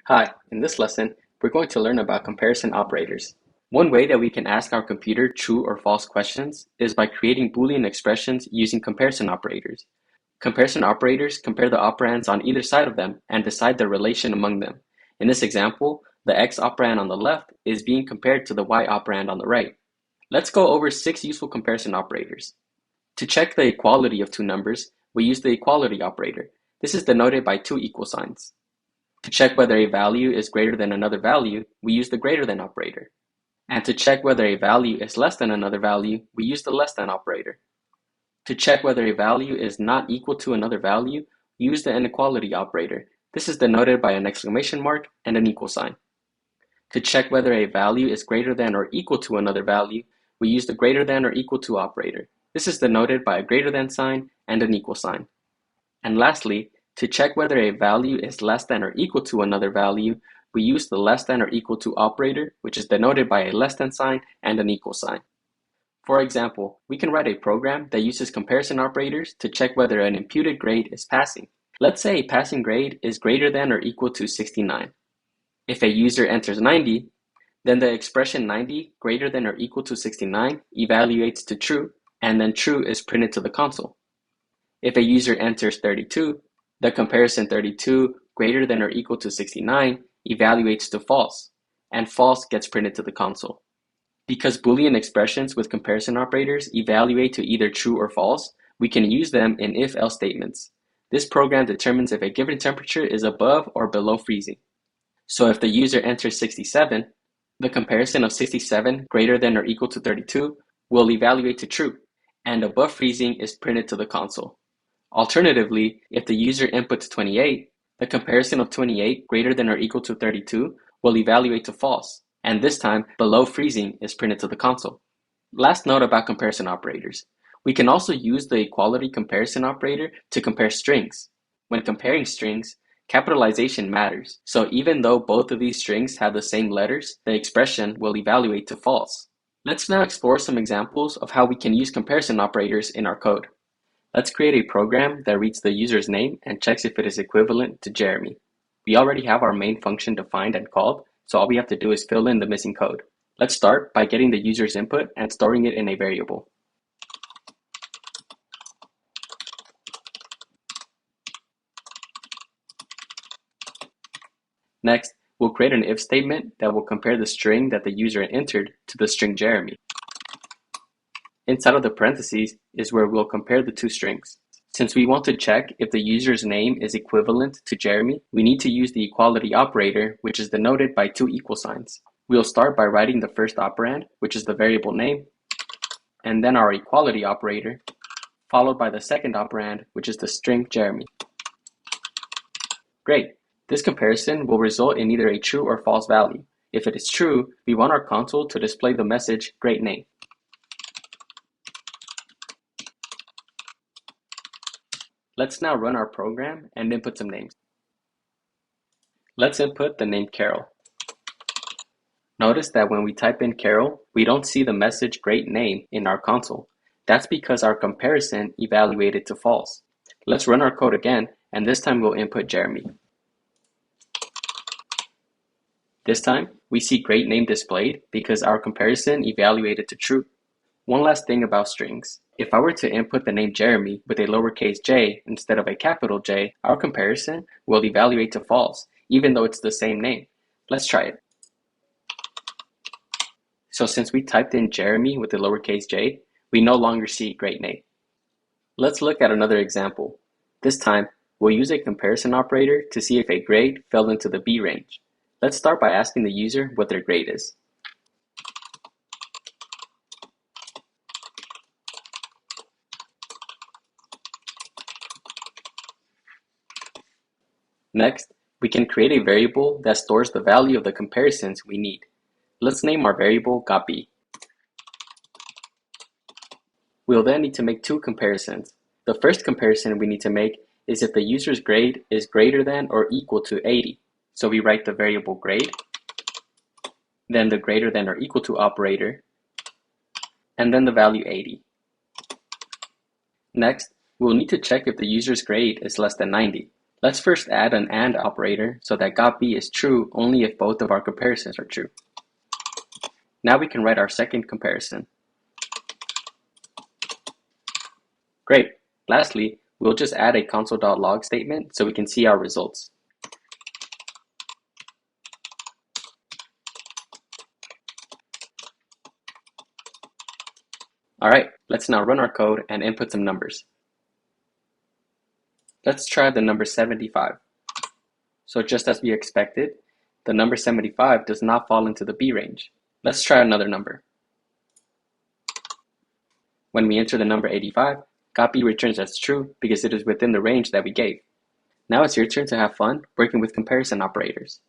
Hi, in this lesson, we're going to learn about comparison operators. One way that we can ask our computer true or false questions is by creating Boolean expressions using comparison operators. Comparison operators compare the operands on either side of them and decide the relation among them. In this example, the x operand on the left is being compared to the y operand on the right. Let's go over 6 useful comparison operators. To check the equality of two numbers, we use the equality operator. This is denoted by two equal signs. To check whether a value is greater than another value, we use the greater than operator. And to check whether a value is less than another value, we use the less than operator. To check whether a value is not equal to another value, we use the inequality operator. This is denoted by an exclamation mark and an equal sign. To check whether a value is greater than or equal to another value, we use the greater than or equal to operator. This is denoted by a greater than sign and an equal sign. And lastly, to check whether a value is less than or equal to another value, we use the less than or equal to operator, which is denoted by a less than sign and an equal sign. For example, we can write a program that uses comparison operators to check whether an imputed grade is passing. Let's say a passing grade is greater than or equal to 69. If a user enters 90, then the expression 90 greater than or equal to 69 evaluates to true, and then true is printed to the console. If a user enters 32, the comparison 32 greater than or equal to 69 evaluates to false, and false gets printed to the console. Because Boolean expressions with comparison operators evaluate to either true or false, we can use them in if-else statements. This program determines if a given temperature is above or below freezing. So if the user enters 67, the comparison of 67 greater than or equal to 32 will evaluate to true, and above freezing is printed to the console. Alternatively, if the user inputs 28, the comparison of 28 greater than or equal to 32 will evaluate to false, and this time below freezing is printed to the console. Last note about comparison operators. We can also use the equality comparison operator to compare strings. When comparing strings, capitalization matters, so even though both of these strings have the same letters, the expression will evaluate to false. Let's now explore some examples of how we can use comparison operators in our code. Let's create a program that reads the user's name and checks if it is equivalent to Jeremy. We already have our main function defined and called, so all we have to do is fill in the missing code. Let's start by getting the user's input and storing it in a variable. Next, we'll create an if statement that will compare the string that the user entered to the string Jeremy. Inside of the parentheses is where we'll compare the two strings. Since we want to check if the user's name is equivalent to Jeremy, we need to use the equality operator, which is denoted by two equal signs. We'll start by writing the first operand, which is the variable name, and then our equality operator, followed by the second operand, which is the string Jeremy. Great! This comparison will result in either a true or false value. If it is true, we want our console to display the message "Great name." Let's now run our program and input some names. Let's input the name Carol. Notice that when we type in Carol, we don't see the message "Great name" in our console. That's because our comparison evaluated to false. Let's run our code again, and this time we'll input Jeremy. This time, we see "Great name" displayed because our comparison evaluated to true. One last thing about strings. If I were to input the name Jeremy with a lowercase j instead of a capital J, our comparison will evaluate to false, even though it's the same name. Let's try it. So since we typed in Jeremy with a lowercase j, we no longer see "Great name." Let's look at another example. This time, we'll use a comparison operator to see if a grade fell into the B range. Let's start by asking the user what their grade is. Next, we can create a variable that stores the value of the comparisons we need. Let's name our variable got_b. We'll then need to make two comparisons. The first comparison we need to make is if the user's grade is greater than or equal to 80. So we write the variable grade, then the greater than or equal to operator, and then the value 80. Next, we'll need to check if the user's grade is less than 90. Let's first add an AND operator so that got B is true only if both of our comparisons are true. Now we can write our second comparison. Great. Lastly, we'll just add a console.log statement so we can see our results. Alright, let's now run our code and input some numbers. Let's try the number 75. So just as we expected, the number 75 does not fall into the B range. Let's try another number. When we enter the number 85, got B returns as true because it is within the range that we gave. Now it's your turn to have fun working with comparison operators.